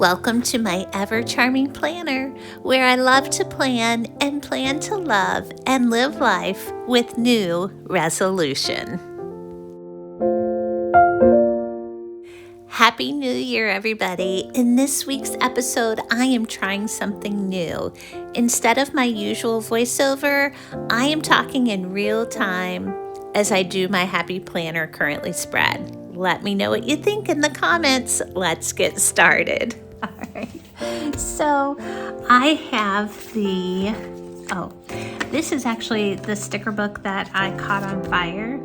Welcome to my ever-charming planner, where I love to plan and plan to love and live life with new resolution. Happy New Year, everybody. In this week's episode, I am trying something new. Instead of my usual voiceover, I am talking in real time as I do my Happy Planner Currently spread. Let me know what you think in the comments. Let's get started. All right. So I have this is actually the sticker book that I caught on fire.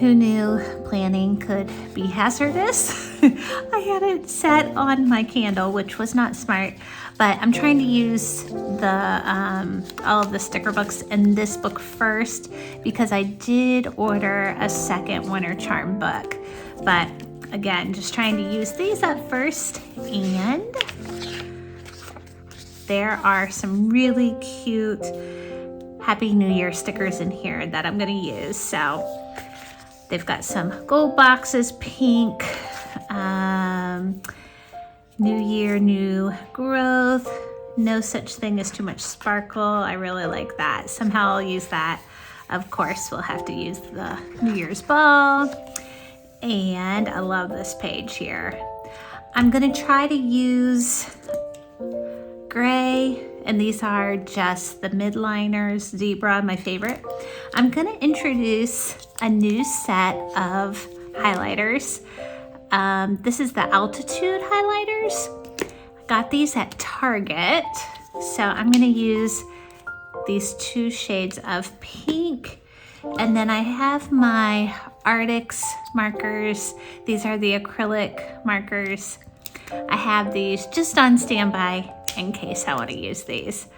Who knew planning could be hazardous? I had it set on my candle, which was not smart, but I'm trying to use all of the sticker books in this book first because I did order a second winter charm book. But again, just trying to use these up first, and there are some really cute Happy New Year stickers in here that I'm going to use. So they've got some gold boxes, pink, New Year, new growth, no such thing as too much sparkle. I really like that. Somehow I'll use that. Of course, we'll have to use the New Year's ball. And I love this page here. I'm gonna try to use gray, and these are just the midliners, zebra, my favorite. I'm gonna introduce a new set of highlighters. This is the Altitude highlighters. I got these at Target. So I'm gonna use these two shades of pink. And then I have my Arctics markers. These are the acrylic markers. I have these just on standby in case I want to use these.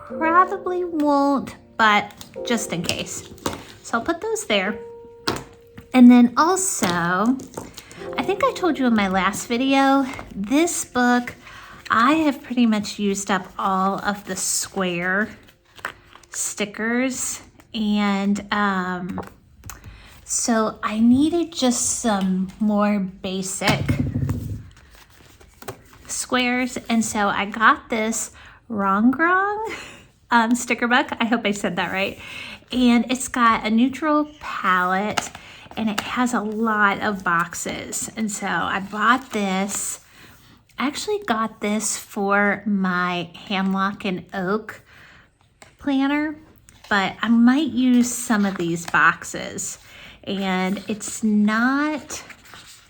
Probably won't, but just in case. So I'll put those there. And then also, I think I told you in my last video, this book, I have pretty much used up all of the square stickers. And so I needed just some more basic squares. And so I got this Rongrong sticker book. I hope I said that right. And it's got a neutral palette and it has a lot of boxes. And so I bought this. I actually got this for my Hemlock and Oak planner, but I might use some of these boxes. And it's not,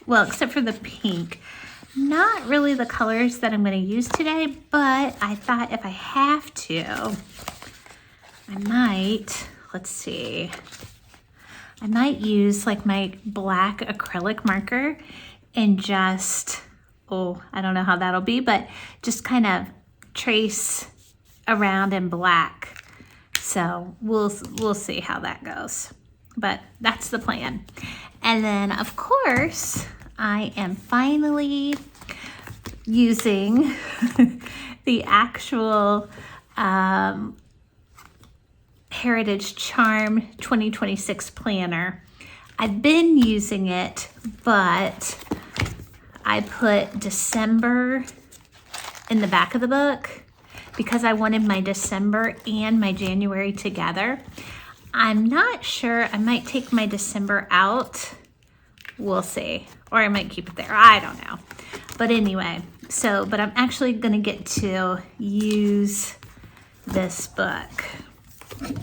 well, except for the pink, not really the colors that I'm going to use today, but I thought if I have to, I might, let's see, I might use like my black acrylic marker and just, I don't know how that'll be, but just kind of trace around in black. So we'll see how that goes, but that's the plan. And then of course I am finally using the actual Heritage Charm 2026 planner. I've been using it, but I put December in the back of the book because I wanted my December and my January together. I'm not sure. I might take my December out. We'll see. Or I might keep it there. I don't know. But anyway, but I'm actually going to get to use this book. And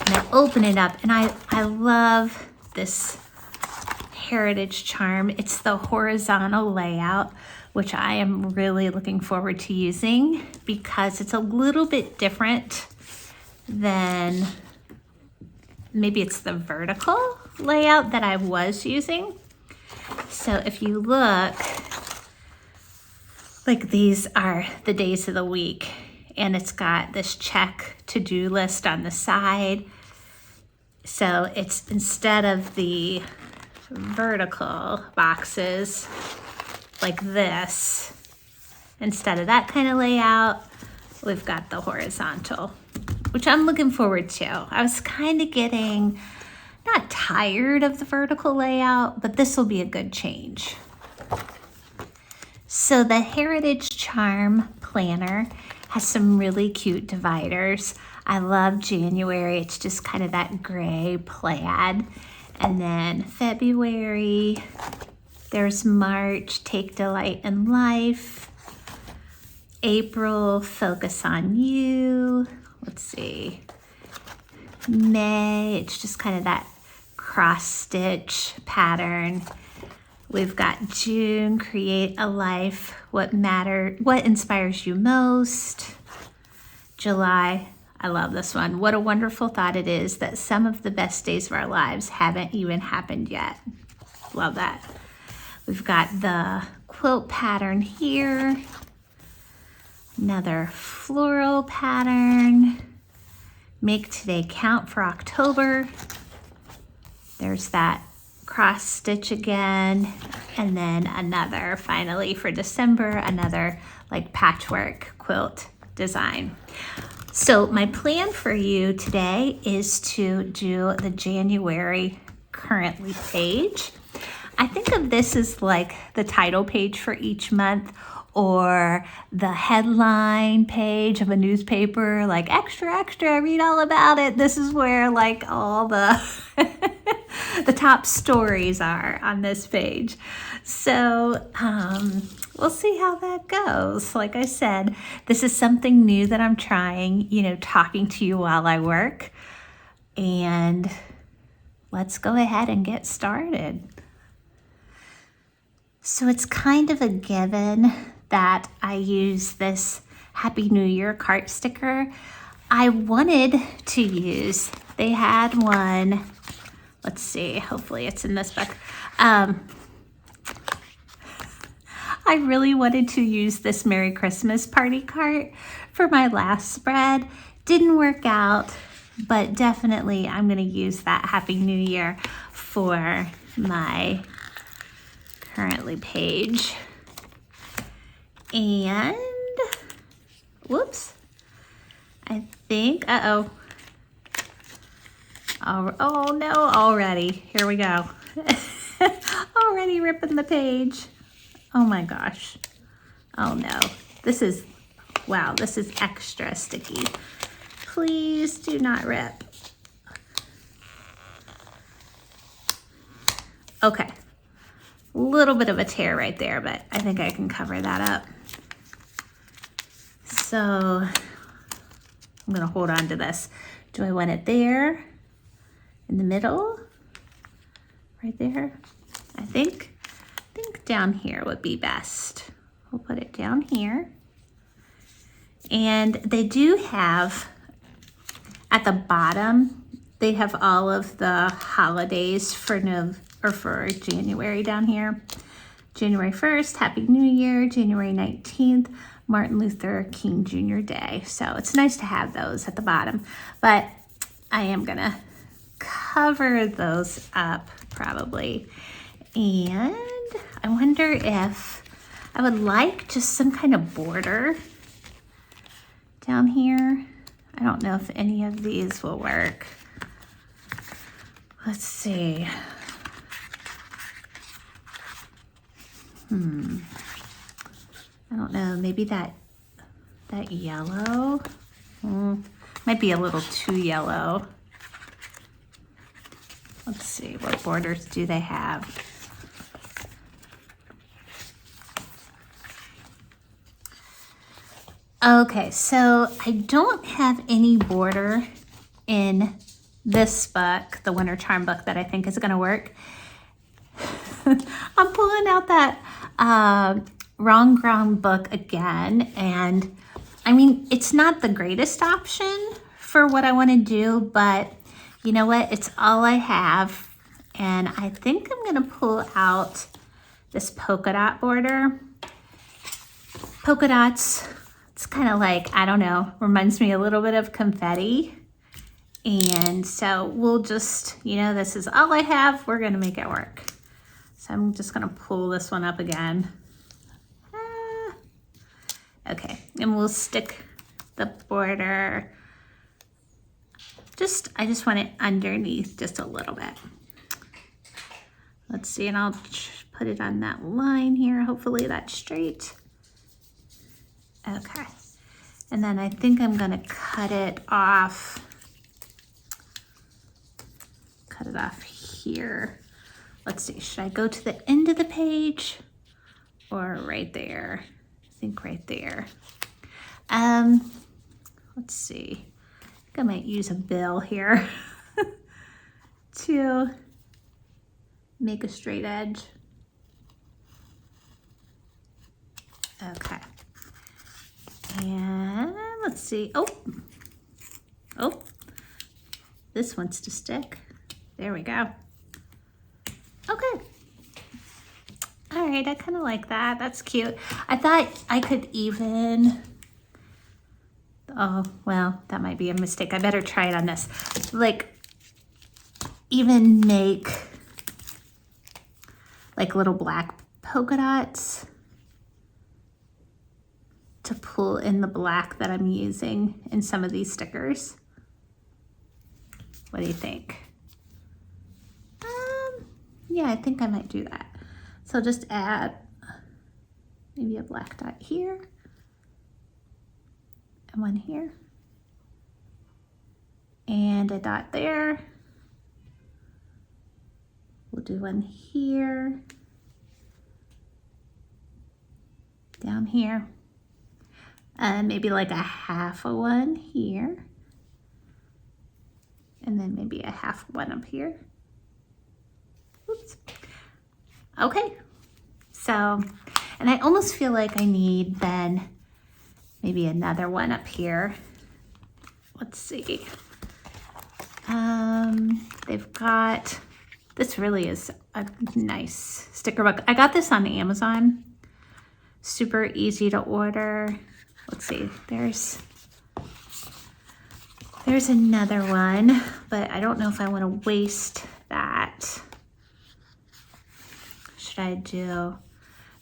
I open it up, and I love this Heritage Charm. It's the horizontal layout, which I am really looking forward to using because it's a little bit different than maybe it's the vertical layout that I was using. So if you look, like these are the days of the week, and it's got this check to-do list on the side. So it's instead of the vertical boxes like this, instead of that kind of layout, we've got the horizontal, which I'm looking forward to. I was kind of getting not tired of the vertical layout, but this will be a good change. So the Heritage Charm planner has some really cute dividers. I love January. It's just kind of that gray plaid. And then February, there's March, Take Delight in Life. April, Focus on You. Let's see. May, it's just kind of that cross stitch pattern. We've got June, Create a Life, what inspires you most. July, I love this one. What a wonderful thought it is that some of the best days of our lives haven't even happened yet. Love that. We've got the quilt pattern here. Another floral pattern. Make today count for October. There's that cross stitch again, and then another finally for December, another like patchwork quilt design. So my plan for you today is to do the January currently page. I think of this as like the title page for each month, or the headline page of a newspaper, like extra, extra, read all about it. This is where like all the the top stories are on this page. So we'll see how that goes. Like I said, this is something new that I'm trying, talking to you while I work. And let's go ahead and get started. So it's kind of a given that I use this Happy New Year cart sticker. I wanted to use, they had one, let's see, hopefully it's in this book. I really wanted to use this Merry Christmas party cart for my last spread. Didn't work out, but definitely I'm gonna use that Happy New Year for my currently page. And whoops, I think, oh no, already, here we go. Already ripping the page. Oh my gosh. Oh no, this is extra sticky. Please do not rip. Okay. A little bit of a tear right there, but I think I can cover that up. So I'm gonna hold on to this. Do I want it there, in the middle, right there? I think down here would be best. We'll put it down here. And they do have, at the bottom, they have all of the holidays for January down here. January 1st, Happy New Year. January 19th, Martin Luther King Jr. Day. So it's nice to have those at the bottom, but I am gonna cover those up probably. And I wonder if I would like just some kind of border down here. I don't know if any of these will work. Let's see. I don't know, maybe that yellow might be a little too yellow. Let's see, what borders do they have? Okay, so I don't have any border in this book, the Winter Charm book, that I think is gonna work. I'm pulling out that Wrong Ground book again, and I mean, it's not the greatest option for what I want to do, but you know what? It's all I have, and I think I'm gonna pull out this polka dot border. Polka dots, it's kind of like, I don't know, reminds me a little bit of confetti. And so we'll just, this is all I have. We're gonna make it work. So I'm just gonna pull this one up again. Okay, and we'll stick the border. I just want it underneath just a little bit. Let's see, and I'll put it on that line here. Hopefully that's straight. Okay. And then I think I'm gonna cut it off here. Let's see, should I go to the end of the page or right there? I think right there. Let's see, I think I might use a bill here to make a straight edge. Okay. And let's see, oh, this wants to stick. There we go. Okay. All right, I kind of like that. That's cute. I thought I could even, oh, well, that might be a mistake. I better try it on this. Like, even make like little black polka dots to pull in the black that I'm using in some of these stickers. What do you think? Yeah, I think I might do that. So just add maybe a black dot here and one here and a dot there. We'll do one here, down here, and maybe like a half a one here, and then maybe a half one up here. Oops. Okay, so, and I almost feel like I need then maybe another one up here. Let's see. They've got, this really is a nice sticker book. I got this on Amazon. Super easy to order. Let's see, there's another one, but I don't know if I want to waste that. Should I do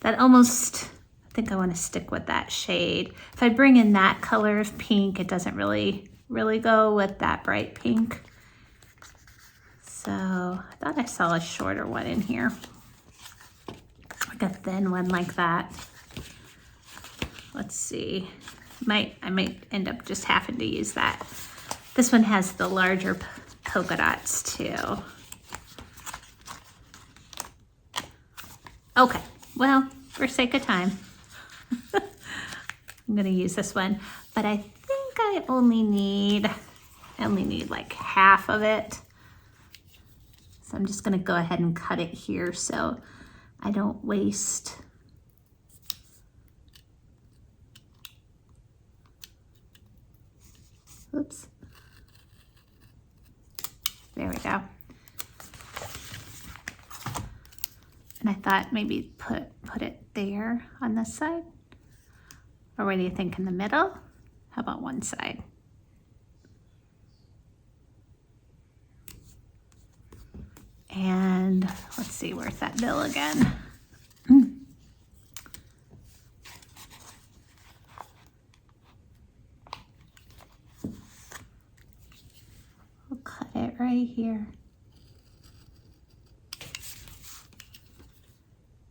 that? Almost, I think I want to stick with that shade. If I bring in that color of pink, it doesn't really go with that bright pink. So I thought I saw a shorter one in here, like a thin one like that. Let's see, I might end up just having to use that. This one has the larger polka dots too. Okay, well, for sake of time, I'm gonna use this one, but I think I only need like half of it. So I'm just gonna go ahead and cut it here so I don't waste. Oops. There we go. And I thought maybe put it there on this side. Or what do you think, in the middle? How about one side? And let's see, where's that bill again? We'll cut it right here.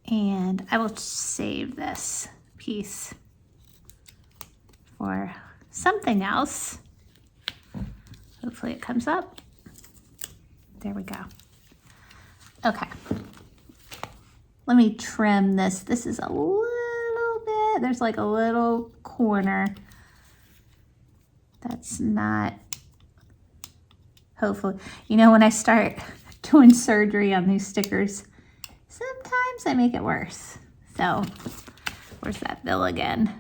And I will save this piece for something else. Hopefully it comes up. There we go. Okay. Let me trim this. This is a little bit, there's like a little corner that's not, hopefully, you know, when I start doing surgery on these stickers, sometimes I make it worse. So where's that bill again?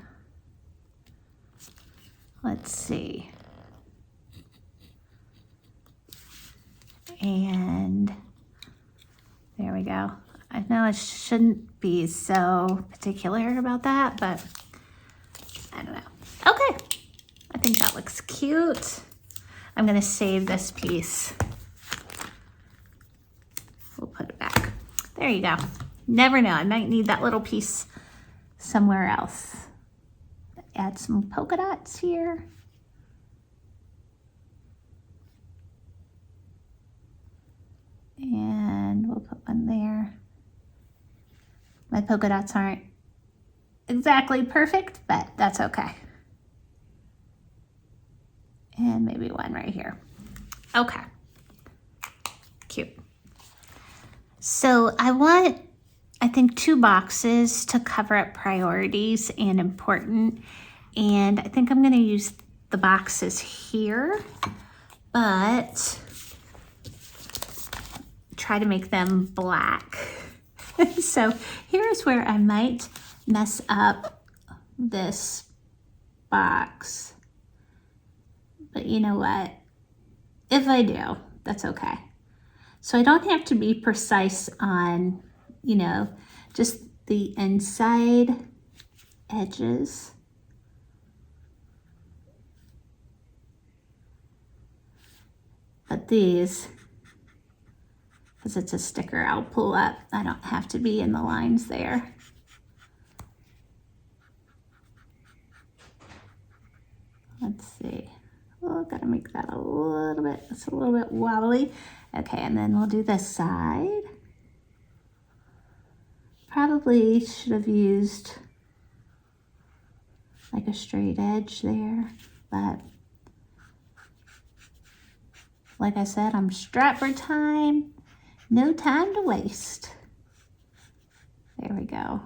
Let's see. And there we go. I know I shouldn't be so particular about that, but I don't know. Okay, I think that looks cute. I'm gonna save this piece. We'll put it back. There you go. Never know, I might need that little piece somewhere else. Add some polka dots here. And we'll put one there. My polka dots aren't exactly perfect, but that's okay. And maybe one right here. Okay, cute. So I think 2 boxes to cover up priorities and important. And I think I'm gonna use the boxes here, but try to make them black. So here's where I might mess up this box. But you know what? If I do, that's okay. So I don't have to be precise on, you know, just the inside edges. But these, because it's a sticker I'll pull up, I don't have to be in the lines there. Let's see. Oh, gotta make that a little bit, it's a little bit wobbly. Okay, and then we'll do this side. Probably should have used like a straight edge there, but like I said, I'm strapped for time. No time to waste. There we go.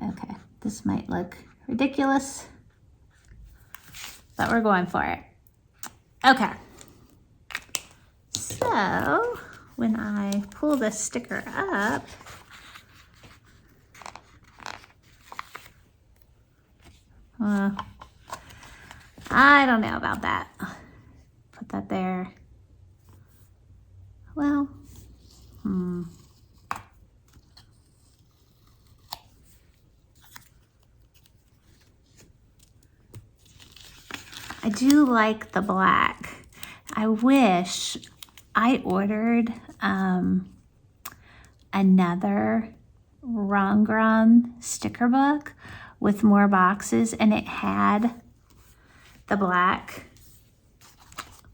Okay, this might look ridiculous, but we're going for it. Okay. So when I pull this sticker up, I don't know about that. Put that there. Well, I do like the black. I wish I ordered another Rongrong sticker book with more boxes, and it had the black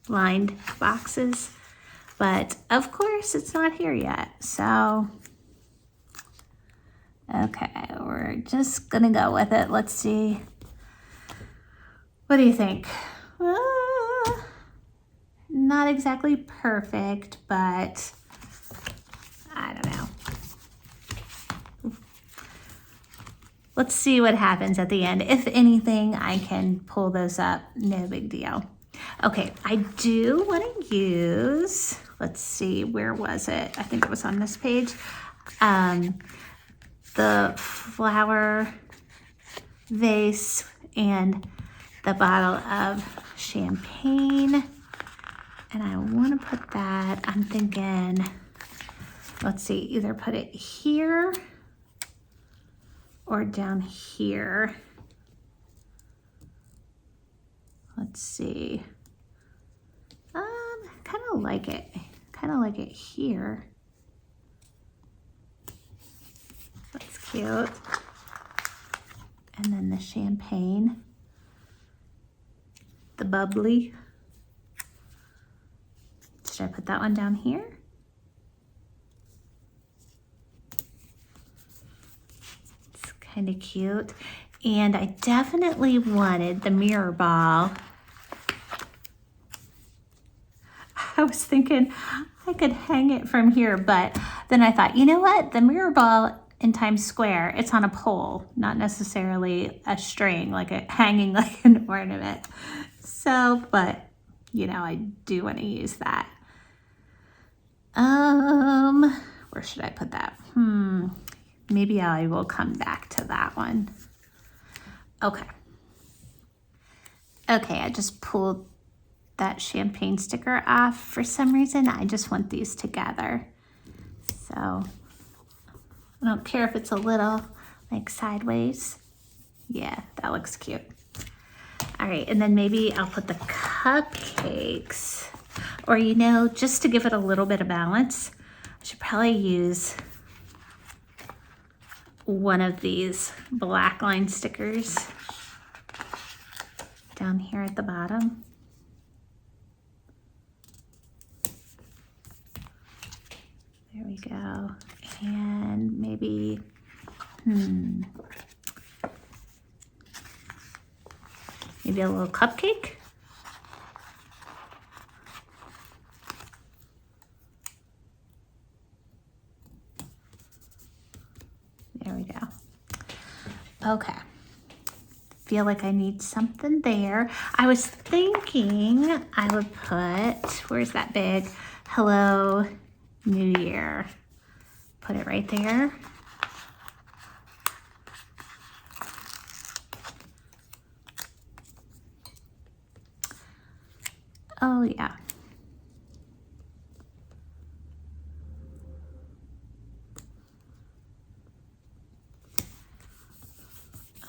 lined boxes, but of course it's not here yet. So, okay, we're just gonna go with it. Let's see. What do you think? Not exactly perfect, but I don't know. Let's see what happens at the end. If anything, I can pull those up. No big deal. Okay, I do want to use, let's see, where was it? I think it was on this page. The flower vase and the bottle of champagne. And I want to put that, I'm thinking, let's see, either put it here or down here. Let's see. Kind of like it here. That's cute. And then the champagne, the bubbly. Should I put that one down here? It's kind of cute. And I definitely wanted the mirror ball. I was thinking I could hang it from here, but then I thought, you know what? The mirror ball in Times Square, it's on a pole, not necessarily a string, like a hanging like an ornament. So, but you know, I do want to use that. Where should I put that? Maybe I will come back to that one. Okay. Okay, I just pulled that champagne sticker off. For some reason, I just want these together. So I don't care if it's a little like sideways. Yeah, that looks cute. All right, and then maybe I'll put the cupcakes, or you know, just to give it a little bit of balance, I should probably use one of these black line stickers down here at the bottom. There we go. maybe, maybe a little cupcake. There we go. Okay. Feel like I need something there. I was thinking I would put, where's that big Hello New Year? Put it right there. Oh yeah.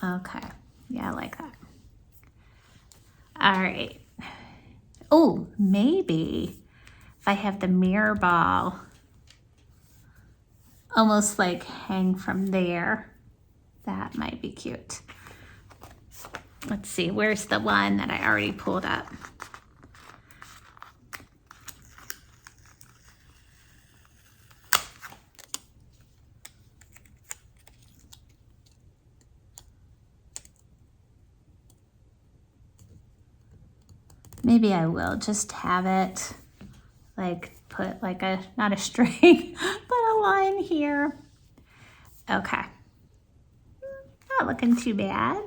Okay. Yeah, I like that. All right. Oh, maybe if I have the mirror ball almost like hang from there, that might be cute. Let's see, where's the one that I already pulled up? Maybe I will just have it like put like a, not a string, but a line here. Okay. Not looking too bad.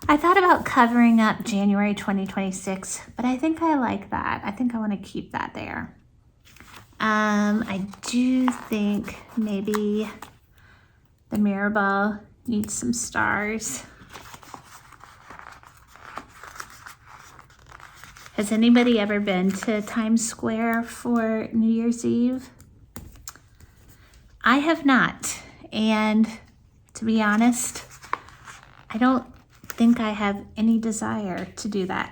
I thought about covering up January 2026, but I think I like that. I think I want to keep that there. I do think maybe the mirror ball needs some stars. Has anybody ever been to Times Square for New Year's Eve? I have not, and to be honest, I don't think I have any desire to do that.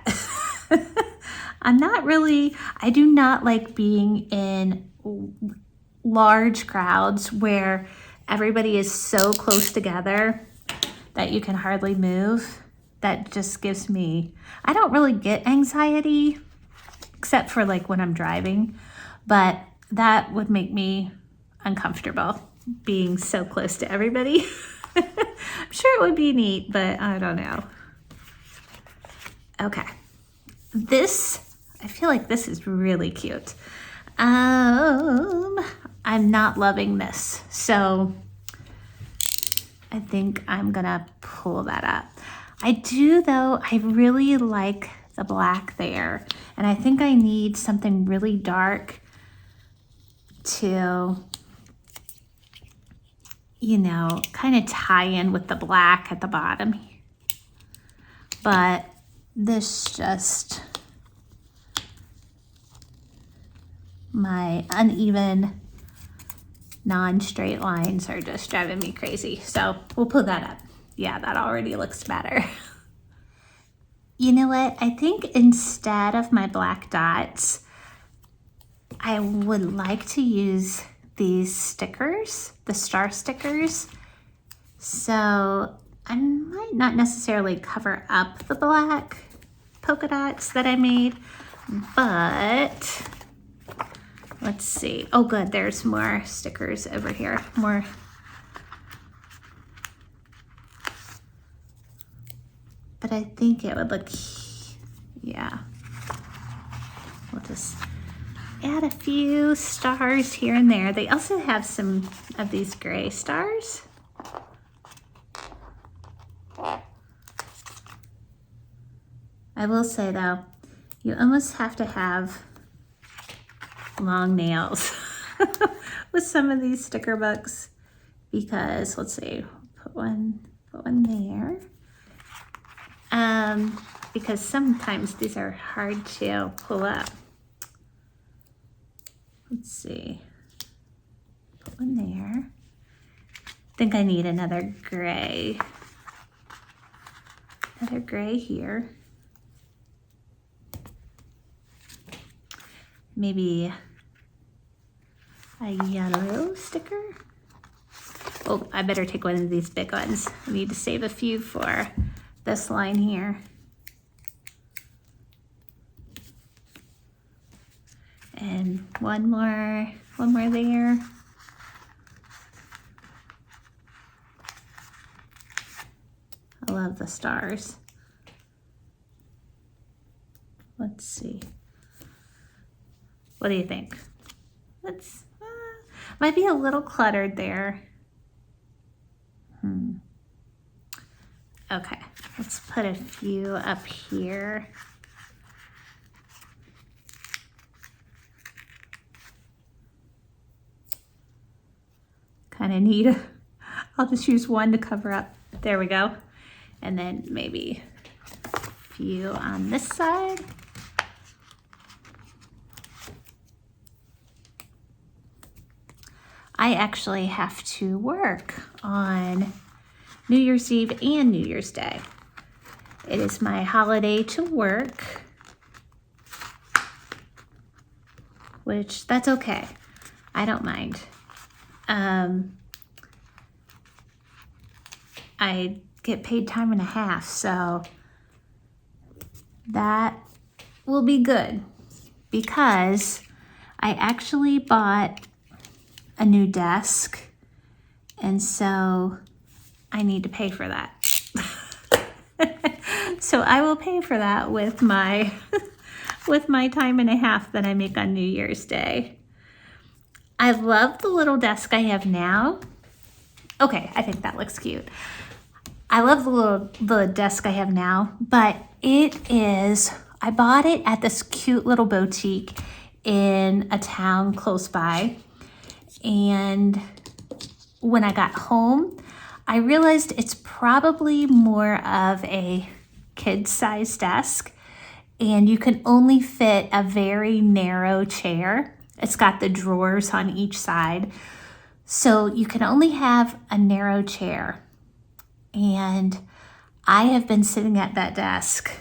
I do not like being in large crowds where everybody is so close together that you can hardly move. That just gives me, I don't really get anxiety except for like when I'm driving, but that would make me uncomfortable being so close to everybody. I'm sure it would be neat, but I don't know. Okay. I feel like this is really cute. I'm not loving this, so I think I'm gonna pull that up. I do though, I really like the black there, and I think I need something really dark to, you know, kind of tie in with the black at the bottom. But this just, my uneven non-straight lines are just driving me crazy. So we'll put that up. Yeah, that already looks better. You know what? I think instead of my black dots, I would like to use these stickers, the star stickers. So I might not necessarily cover up the black polka dots that I made, but let's see. Oh good, there's more stickers over here. More. But I think it would look, yeah. We'll just add a few stars here and there. They also have some of these gray stars. I will say though, you almost have to have long nails with some of these sticker books because, let's see, put one there. Because sometimes these are hard to pull up. Let's see, put one there. I think I need another gray here. Maybe a yellow sticker. Oh, I better take one of these big ones. I need to save a few for this line here. And one more there. I love the stars. Let's see. What do you think? It's might be a little cluttered there. Okay, let's put a few up here. Kind of neat. I'll just use one to cover up. There we go. And then maybe a few on this side. I actually have to work on New Year's Eve and New Year's Day. It is my holiday to work, which that's okay. I don't mind. I get paid time and a half, so that will be good because I actually bought a new desk, and so I need to pay for that. So I will pay for that with my with my time and a half that I make on New Year's Day. I love the little desk I have now. Okay, I think that looks cute. I love the desk I have now, but I bought it at this cute little boutique in a town close by. And when I got home, I realized it's probably more of a kid-sized desk, and you can only fit a very narrow chair. It's got the drawers on each side, so you can only have a narrow chair. And I have been sitting at that desk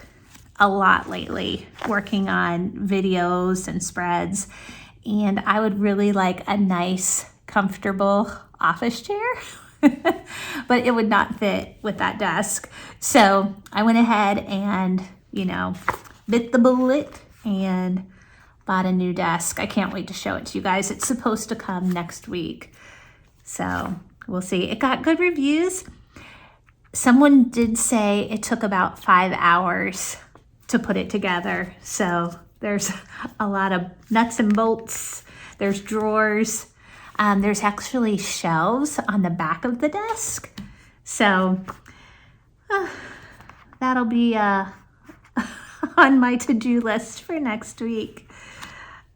a lot lately, working on videos and spreads, and I would really like a nice, comfortable office chair. But it would not fit with that desk. So I went ahead and, bit the bullet and bought a new desk. I can't wait to show it to you guys. It's supposed to come next week. So we'll see. It got good reviews. Someone did say it took about 5 hours to put it together. So there's a lot of nuts and bolts. There's drawers. There's actually shelves on the back of the desk. So that'll be on my to-do list for next week.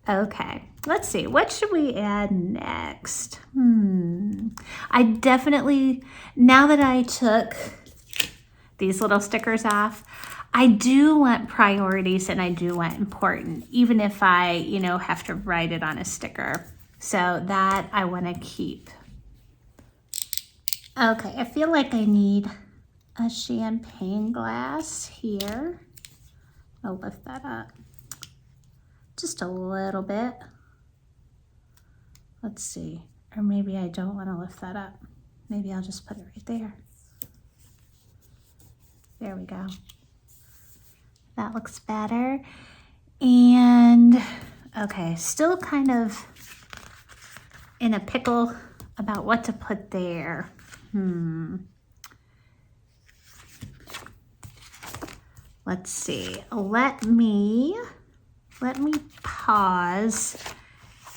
Okay, let's see. What should we add next? I definitely, now that I took these little stickers off, I do want priorities and I do want important, even if I, have to write it on a sticker. So that I want to keep. Okay, I feel like I need a champagne glass here. I'll lift that up just a little bit. Let's see, or maybe I don't want to lift that up. Maybe I'll just put it right there. There we go. That looks better. And okay, still kind of in a pickle about what to put there. Let's see. Let me pause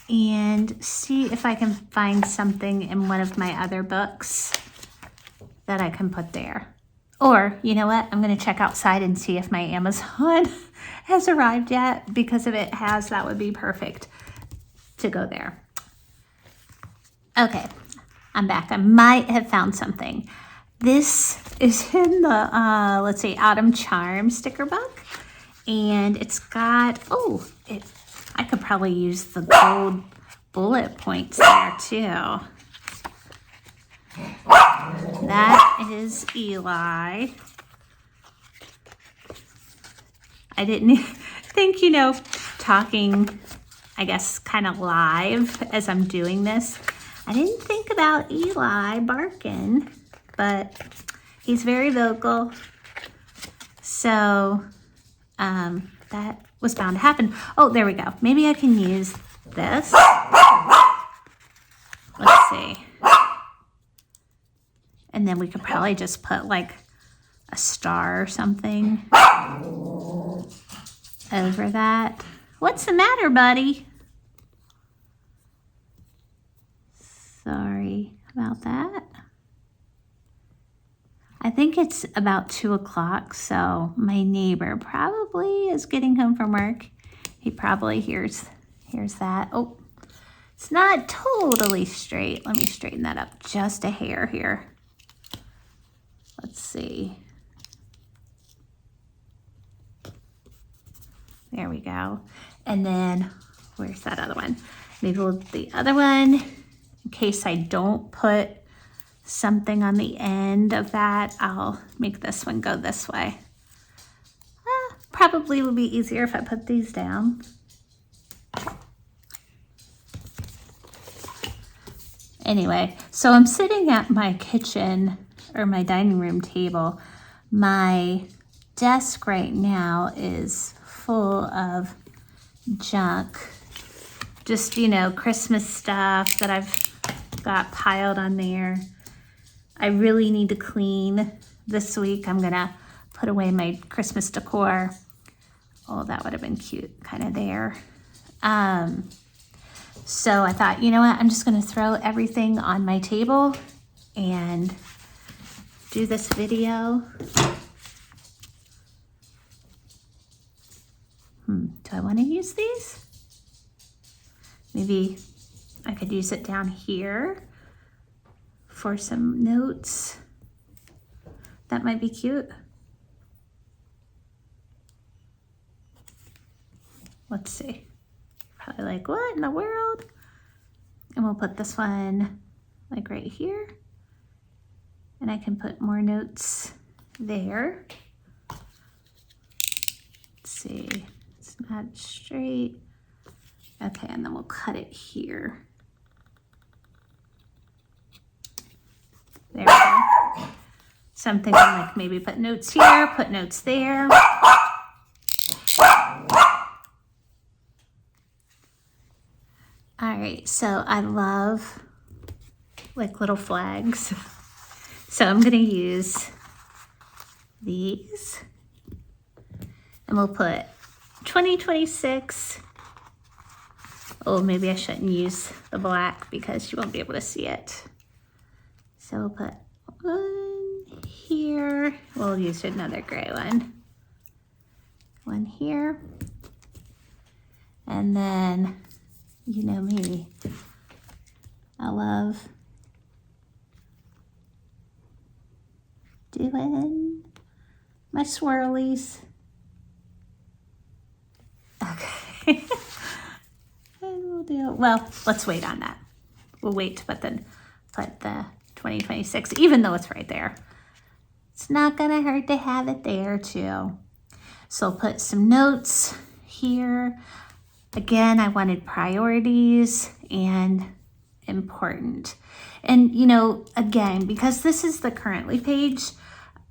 and see if I can find something in one of my other books that I can put there. Or, you know what? I'm going to check outside and see if my Amazon has arrived yet, because if it has, that would be perfect to go there. Okay, I'm back. I might have found something. This is in the, let's see, Autumn Charm sticker book. And it's got, I could probably use the gold bullet points there too. That is Eli. I didn't think, talking, I guess, kind of live as I'm doing this, I didn't think about Eli barking, but he's very vocal. So that was bound to happen. Oh, there we go. Maybe I can use this. Let's see. And then we could probably just put like a a star or something over that. What's the matter, buddy? Sorry about that. I think it's about 2 o'clock, so my neighbor probably is getting home from work. He probably hears that. Oh, it's not totally straight. Let me straighten that up just a hair here. Let's see. There we go. And then, where's that other one? Maybe we'll the other one, in case I don't put something on the end of that, I'll make this one go this way. Probably will be easier if I put these down. Anyway, so I'm sitting at my kitchen or my dining room table. My desk right now is full of junk. Just, you know, Christmas stuff that I've got piled on there. I really need to clean this week. I'm gonna put away my Christmas decor. Oh, that would have been cute, kind of there. So I thought, you know what, I'm just gonna throw everything on my table and do this video. Do I wanna use these? Maybe I could use it down here for some notes. That might be cute. Let's see. Probably like, what in the world? And we'll put this one like right here. And I can put more notes there. Let's see, it's not straight. Okay, and then we'll cut it here. There we go. So I'm thinking like maybe put notes here, put notes there. All right, so I love like little flags. So I'm gonna use these and we'll put 2026. Oh, maybe I shouldn't use the black because you won't be able to see it. So we'll put one here. We'll use another gray one. One here. And then, you know me, I love doing my swirlies. Okay. And we'll do, well, let's wait on that. We'll wait, but then put the 2026, even though it's right there. It's not gonna hurt to have it there too. So I'll put some notes here. Again, I wanted priorities and important. And you know, again, because this is the currently page,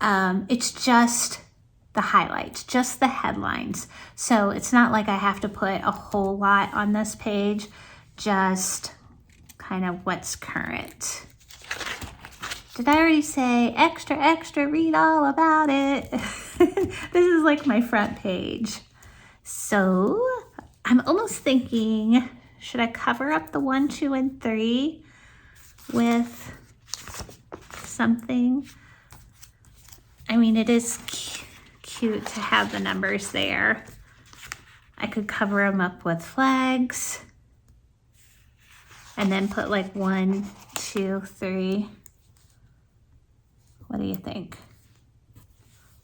it's just the highlights, just the headlines. So it's not like I have to put a whole lot on this page, just kind of what's current. Did I already say extra, extra, read all about it? This is like my front page. So I'm almost thinking, should I cover up the 1, 2, and 3 with something? I mean, it is cute to have the numbers there. I could cover them up with flags and then put like 1, 2, 3. What do you think?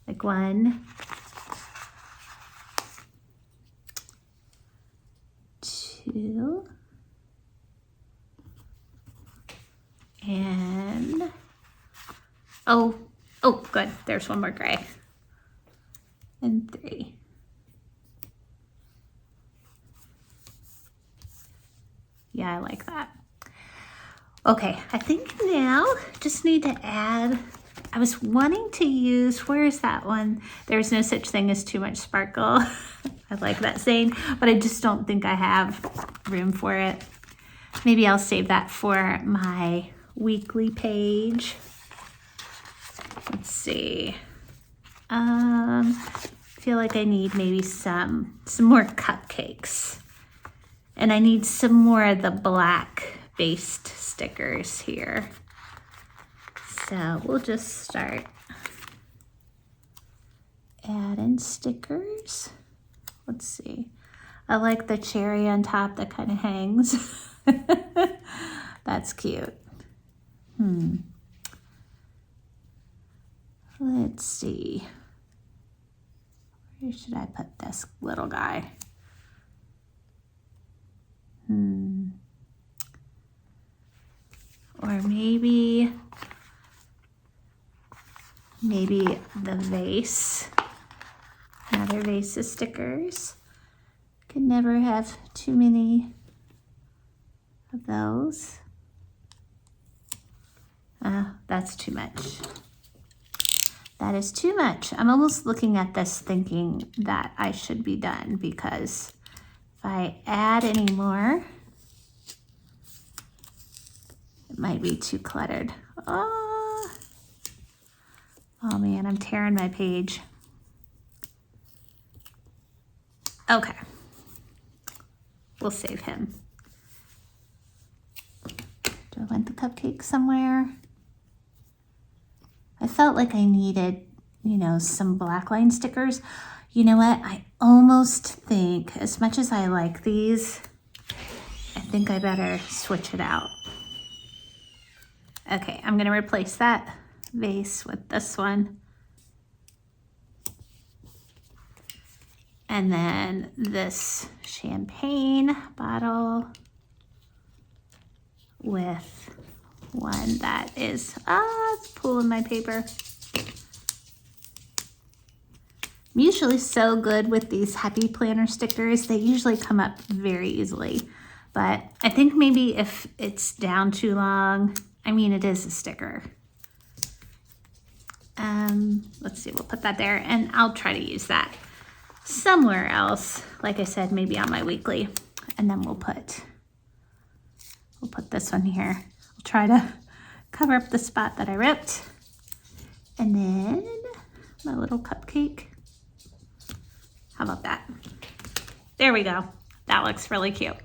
Like 1, 2, and oh, good. There's one more gray. And 3. Yeah, I like that. Okay, I think now just need to add, I was wanting to use, where is that one? There's no such thing as too much sparkle. I like that saying, but I just don't think I have room for it. Maybe I'll save that for my weekly page. Let's see. Feel like I need maybe some more cupcakes. And I need some more of the black based stickers here. So we'll just start adding stickers. Let's see. I like the cherry on top that kind of hangs. That's cute. Let's see. Where should I put this little guy? Or maybe the vase. Another vase of stickers. Can never have too many of those. That's too much. That is too much. I'm almost looking at this thinking that I should be done, because if I add any more, it might be too cluttered. Oh man, I'm tearing my page. Okay, we'll save him. Do I want the cupcake somewhere? I felt like I needed, some black line stickers. You know what? I almost think, as much as I like these, I think I better switch it out. Okay, I'm gonna replace that vase with this one. And then this champagne bottle with one that is, it's pulling my paper. I'm usually so good with these Happy Planner stickers. They usually come up very easily, but I think maybe if it's down too long, it is a sticker. Let's see, we'll put that there, and I'll try to use that somewhere else. Like I said, maybe on my weekly, and then we'll put this one here. I'll try to cover up the spot that I ripped. And then my little cupcake. How about that? There we go. That looks really cute.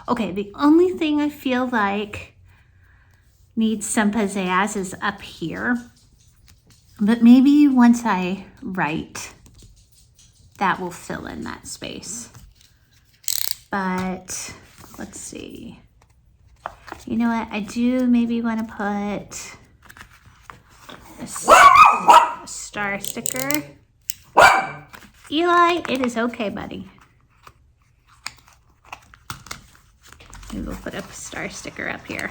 Okay, the only thing I feel like needs some pizzazz is up here. But maybe once I write, that will fill in that space. But let's see. You know what? I do maybe want to put a star sticker. Eli, it is okay, buddy. Maybe we'll put a star sticker up here.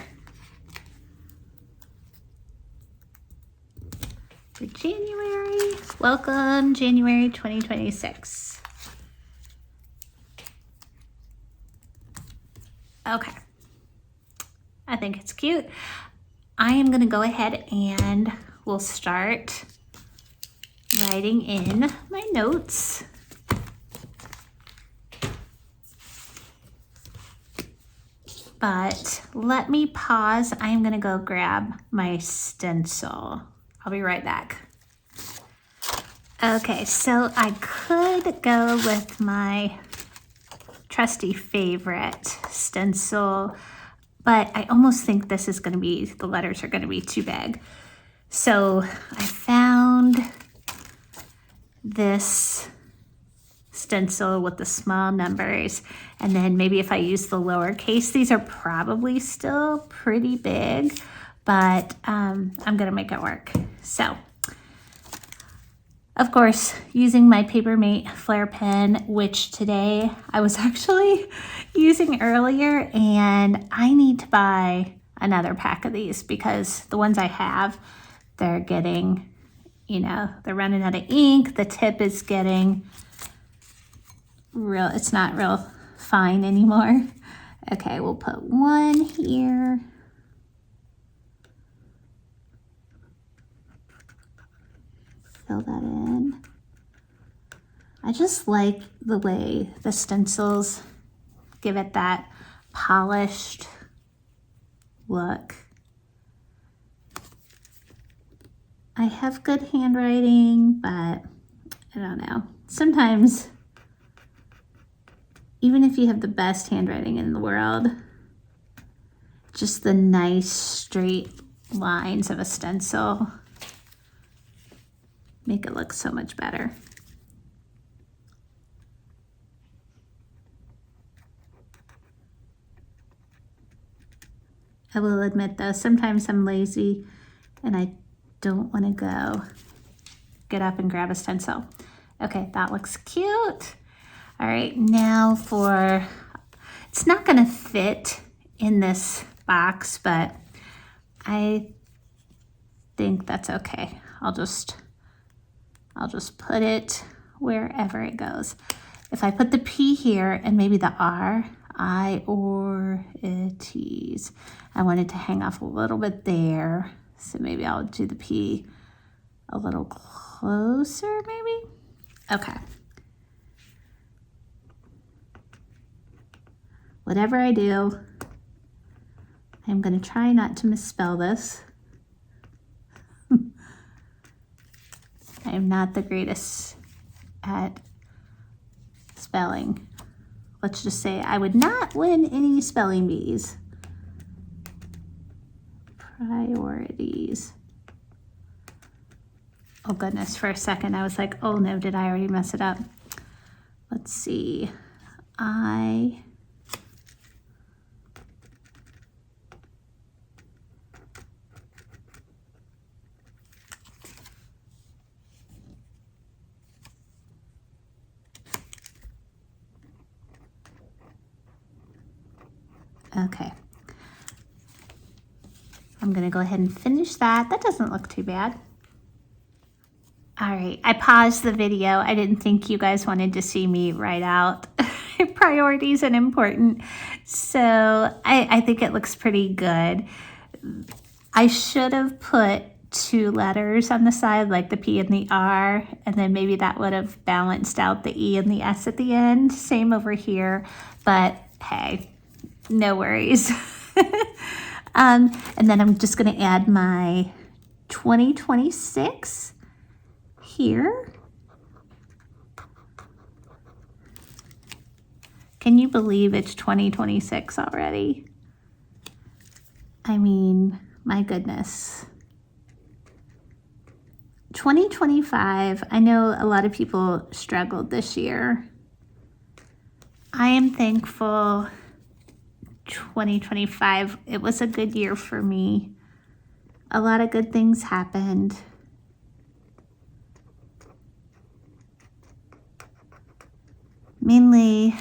For January. Welcome, January 2026. Okay. I think it's cute. I am going to go ahead and we'll start writing in my notes. But let me pause. I am going to go grab my stencil. I'll be right back. Okay, so I could go with my trusty favorite stencil, but I almost think this is going to be, the letters are going to be too big. So I found this stencil with the small numbers, and then maybe if I use the lowercase, these are probably still pretty big, but I'm gonna make it work. So, of course, using my Papermate Flair pen, which today I was actually using earlier, and I need to buy another pack of these because the ones I have, they're getting, they're running out of ink. The tip is getting it's not real fine anymore. Okay, we'll put one here. Fill that in. I just like the way the stencils give it that polished look. I have good handwriting, but I don't know. Sometimes, even if you have the best handwriting in the world, just the nice straight lines of a stencil make it look so much better. I will admit though, sometimes I'm lazy and I don't want to get up and grab a stencil. Okay, that looks cute. All right, now it's not gonna fit in this box, but I think that's okay. I'll just put it wherever it goes. If I put the P here and maybe the R, priorities. I wanted to hang off a little bit there. So maybe I'll do the P a little closer, maybe? Okay. Whatever I do, I'm gonna try not to misspell this. I am not the greatest at spelling. Let's just say I would not win any spelling bees. Priorities. Oh goodness, for a second I was like, oh no, did I already mess it up? Let's see. Okay. I'm gonna go ahead and finish that. That doesn't look too bad. All right, I paused the video. I didn't think you guys wanted to see me write out priorities and important. So I think it looks pretty good. I should have put 2 letters on the side, like the P and the R, and then maybe that would have balanced out the E and the S at the end. Same over here, but hey, no worries. And then I'm just gonna add my 2026 here. Can you believe it's 2026 already? I mean, my goodness. 2025, I know a lot of people struggled this year. I am thankful 2025, it was a good year for me. A lot of good things happened. Mainly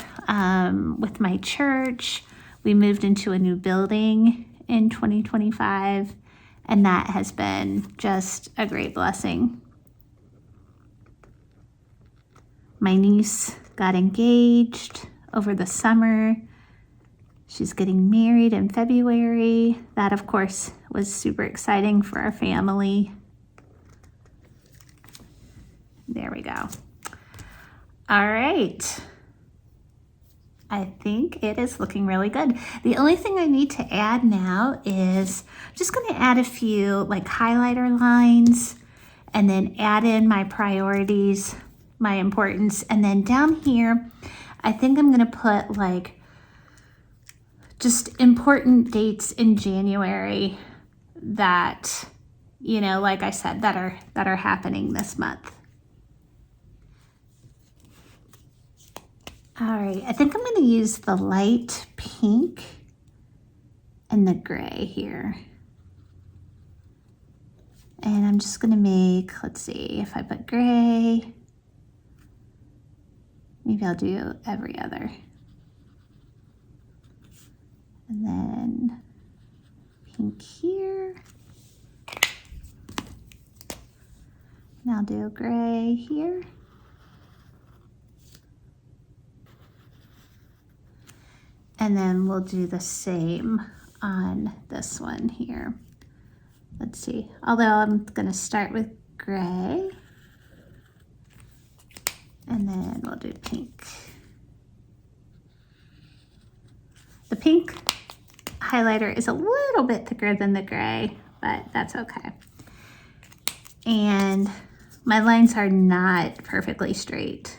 with my church, we moved into a new building in 2025, and that has been just a great blessing. My niece got engaged over the summer. She's getting married in February. That, of course, was super exciting for our family. There we go. All right. I think it is looking really good. The only thing I need to add now is I'm just going to add a few like highlighter lines and then add in my priorities, my importance. And then down here, I think I'm going to put like just important dates in January that, you know, like I said, that are happening this month. All right, I think I'm going to use the light pink and the gray here. And I'm just going to make, let's see, if I put gray, maybe I'll do every other. And then pink here. And I'll do gray here. And then we'll do the same on this one here. Let's see, although I'm gonna start with gray and then we'll do pink. The pink highlighter is a little bit thicker than the gray, but that's okay. and my lines are not perfectly straight.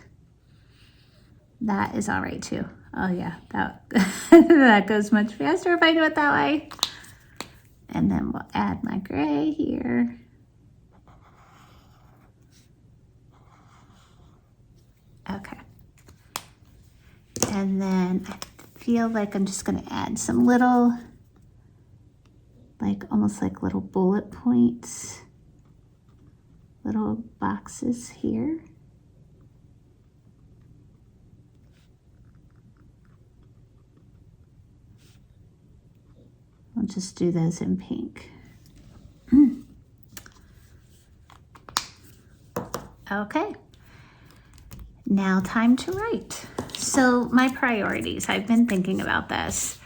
That is all right too. Oh yeah, that, that goes much faster if I do it that way. And then we'll add my gray here. Okay. And then I feel like I'm just gonna add some little, like almost like little bullet points, little boxes here. I'll just do those in pink. Okay. Now time to write. So my priorities, I've been thinking about this.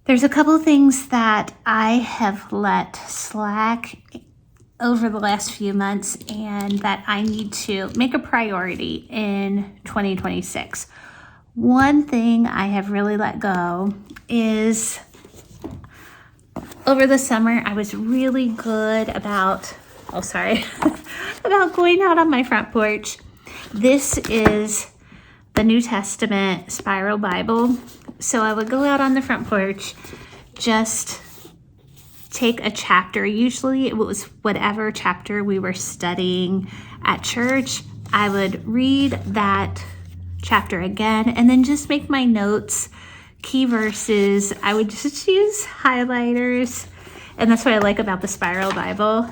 There's a couple things that I have let slack over the last few months and that I need to make a priority in 2026. One thing I have really let go is over the summer, I was really good about, about going out on my front porch. This is the New Testament Spiral Bible. So I would go out on the front porch, just take a chapter. Usually it was whatever chapter we were studying at church. I would read that chapter again and then just make my notes, key verses. I would just use highlighters. And that's what I like about the Spiral Bible.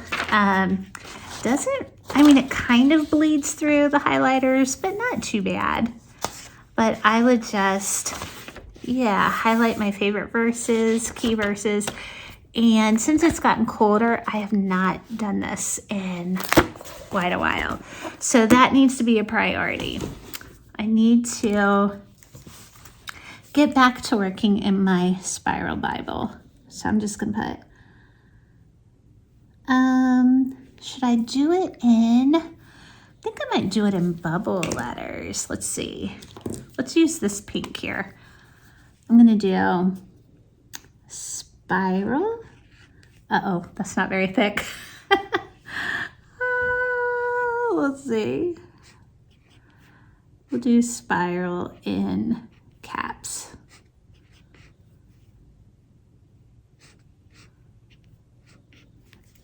It kind of bleeds through the highlighters, but not too bad. But I would just, highlight my favorite verses, key verses. And since it's gotten colder, I have not done this in quite a while. So that needs to be a priority. I need to get back to working in my Spiral Bible. So I'm just gonna put, should I do it in, I think I might do it in bubble letters. Let's see. Let's use this pink here. I'm gonna do spiral. Uh-oh, that's not very thick. Let's see. We'll do spiral in caps.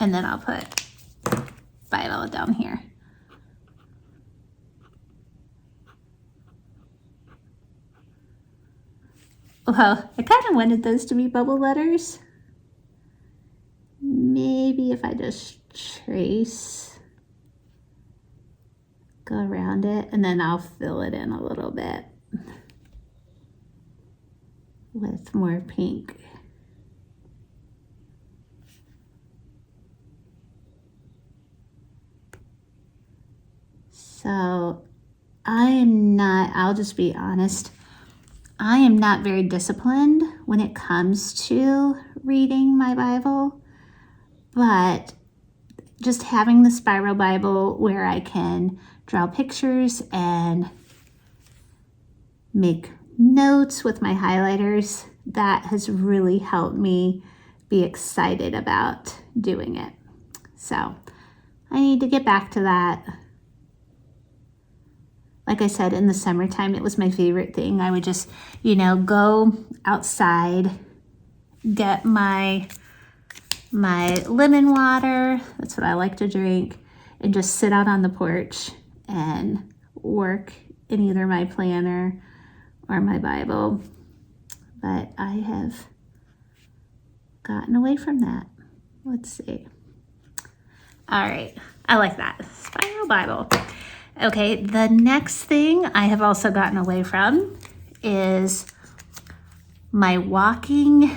And then I'll put Bible down here. Well, I kind of wanted those to be bubble letters. Maybe if I just trace, go around it, and then I'll fill it in a little bit with more pink. So I'll just be honest, I am not very disciplined when it comes to reading my Bible, but just having the Spiral Bible where I can draw pictures and make notes with my highlighters, that has really helped me be excited about doing it. So I need to get back to that. Like I said, in the summertime, it was my favorite thing. I would just, go outside, get my lemon water, that's what I like to drink, and just sit out on the porch and work in either my planner or my Bible. But I have gotten away from that. Let's see. All right, I like that. Spiral Bible. Okay, the next thing I have also gotten away from is my walking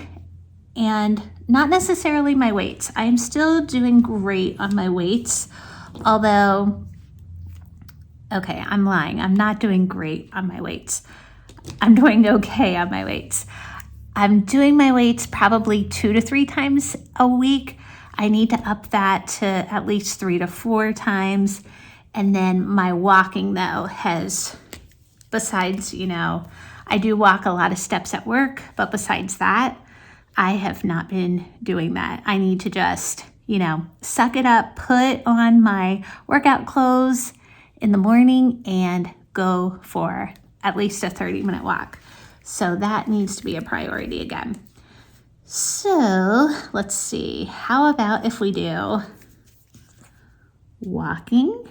and not necessarily my weights. I am still doing great on my weights, although, okay, I'm lying. I'm not doing great on my weights. I'm doing okay on my weights. I'm doing my weights probably 2 to 3 times a week. I need to up that to at least 3 to 4 times. And then my walking, though, has, besides, I do walk a lot of steps at work, but besides that, I have not been doing that. I need to just, you know, suck it up, put on my workout clothes in the morning and go for at least a 30-minute walk. So that needs to be a priority again. So let's see, how about if we do walking,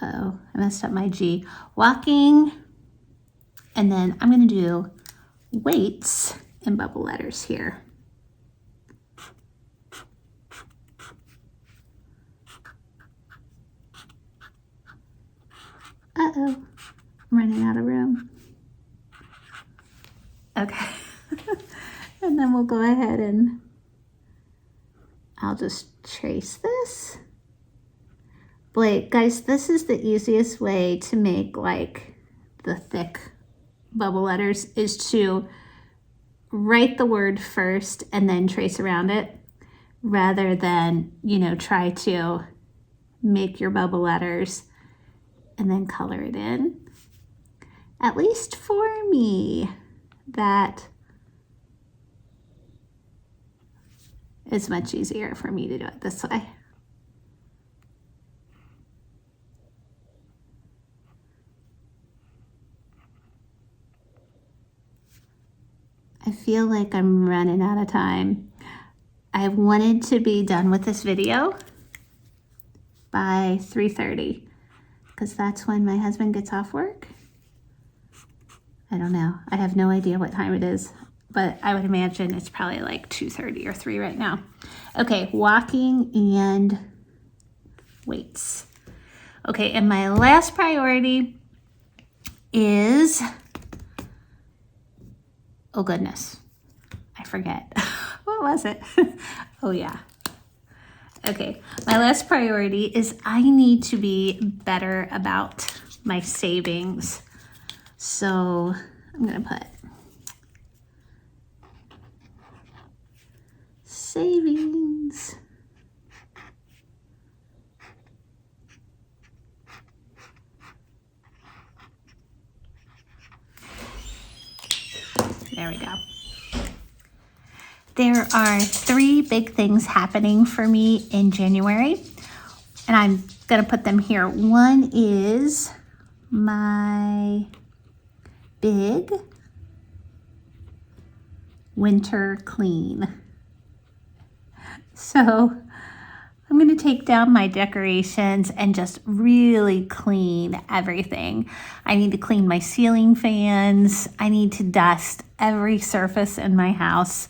oh, I messed up my G, walking, and then I'm gonna do weights in bubble letters here. Uh-oh, I'm running out of room. Okay, and then we'll go ahead and I'll just trace this. Boy, guys, this is the easiest way to make like the thick bubble letters, is to write the word first and then trace around it, rather than, you know, try to make your bubble letters and then color it in. At least for me, that is much easier for me to do it this way. I feel like I'm running out of time. I wanted to be done with this video by 3:30 because that's when my husband gets off work. I don't know. I have no idea what time it is, but I would imagine it's probably like 2:30 or 3 right now. Okay, walking and weights. Okay, and my last priority is, oh goodness, I forget. What was it? Oh yeah. Okay, my last priority is I need to be better about my savings. So I'm gonna put savings. There we go. There are 3 big things happening for me in January, and I'm gonna put them here. One is my big winter clean. So I'm going to take down my decorations and just really clean everything. I need to clean my ceiling fans. I need to dust every surface in my house.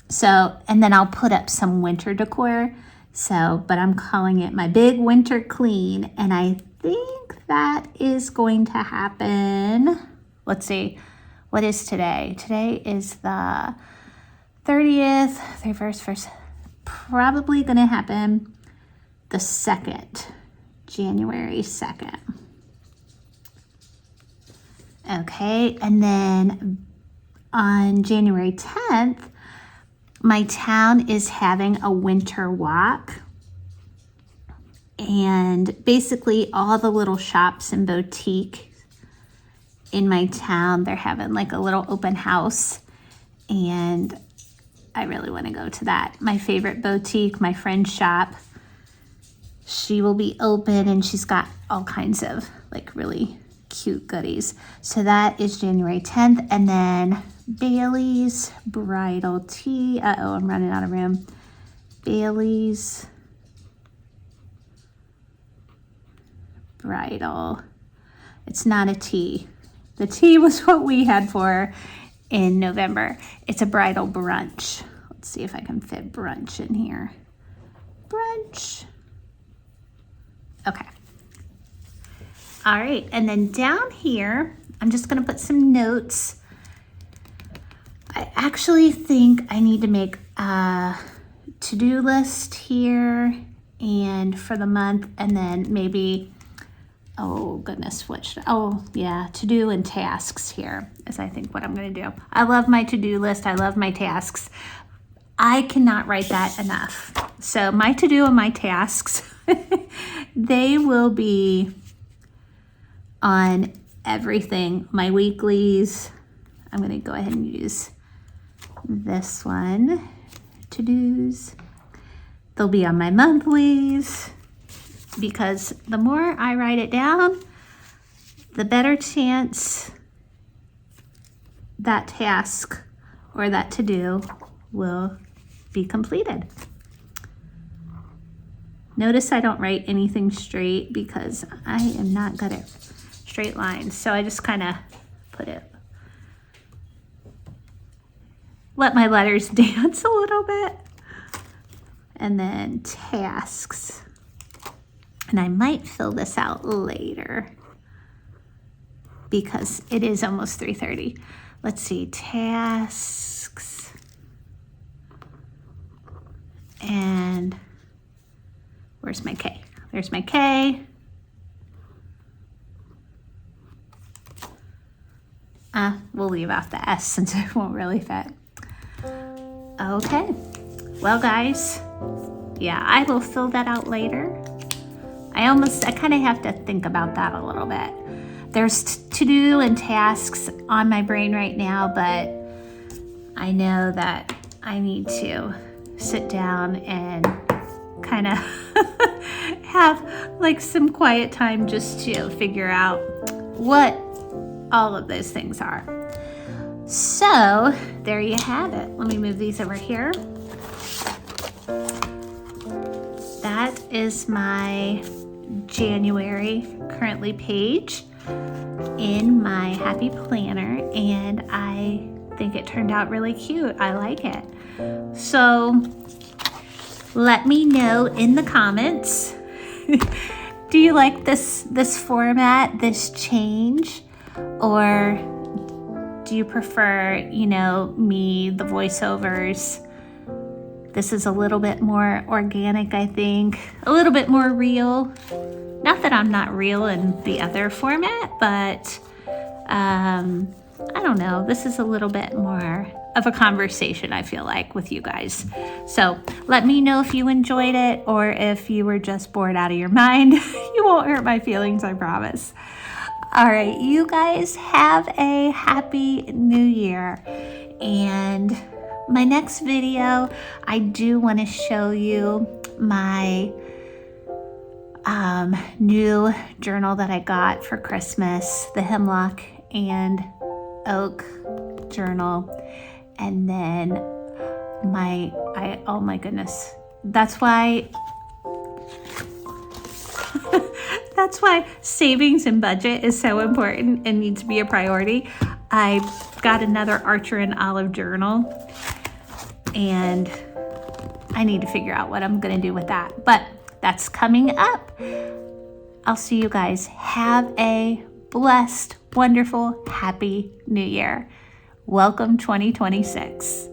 So, and then I'll put up some winter decor. So, but I'm calling it my big winter clean. And I think that is going to happen. Let's see, what is today? Today is the 30th, 31st, 1st. Probably going to happen the 2nd, January 2nd. Okay, and then on January 10th, my town is having a winter walk. And basically all the little shops and boutiques in my town, they're having like a little open house. And I really want to go to that. My favorite boutique, my friend's shop, she will be open and she's got all kinds of like really cute goodies. So that is January 10th. And then Bailey's Bridal Tea. Uh-oh, I'm running out of room. Bailey's Bridal. It's not a tea. The tea was what we had for in November. It's a bridal brunch. Let's see if I can fit brunch in here. Brunch. Okay. All right, and then down here, I'm just gonna put some notes. I actually think I need to make a to-do list here and for the month, and then maybe, oh goodness, what should, oh yeah, to-do and tasks here is I think what I'm gonna do. I love my to-do list, I love my tasks. I cannot write that enough. So my to-do and my tasks, they will be on everything. My weeklies, I'm going to go ahead and use this one, to-dos. They'll be on my monthlies, because the more I write it down, the better chance that task or that to-do will be completed. Notice I don't write anything straight because I am not good at straight lines. So I just kind of put it, let my letters dance a little bit. And then tasks. And I might fill this out later because it is almost 3:30. Let's see, tasks. And where's my K? There's my K. We'll leave out the S since it won't really fit. Okay. Well, guys, yeah, I will fill that out later. I kind of have to think about that a little bit. There's to-do and tasks on my brain right now, but I know that I need to sit down and kind of have like some quiet time just to figure out what all of those things are. So there you have it. Let me move these over here. That is my January currently page in my Happy Planner, and I think it turned out really cute. I like it. So let me know in the comments, do you like this format, this change, or do you prefer, me, the voiceovers? This is a little bit more organic, I think, a little bit more real. Not that I'm not real in the other format, but I don't know. This is a little bit more of a conversation, I feel like, with you guys. So let me know if you enjoyed it or if you were just bored out of your mind. You won't hurt my feelings, I promise. All right, you guys have a happy new year. And my next video, I do want to show you my new journal that I got for Christmas, the Hemlock and Oak journal. And then oh my goodness, that's why savings and budget is so important and needs to be a priority. I got another Archer and Olive journal, and I need to figure out what I'm going to do with that. But that's coming up. I'll see you guys. Have a blessed, wonderful, happy new year. Welcome 2026.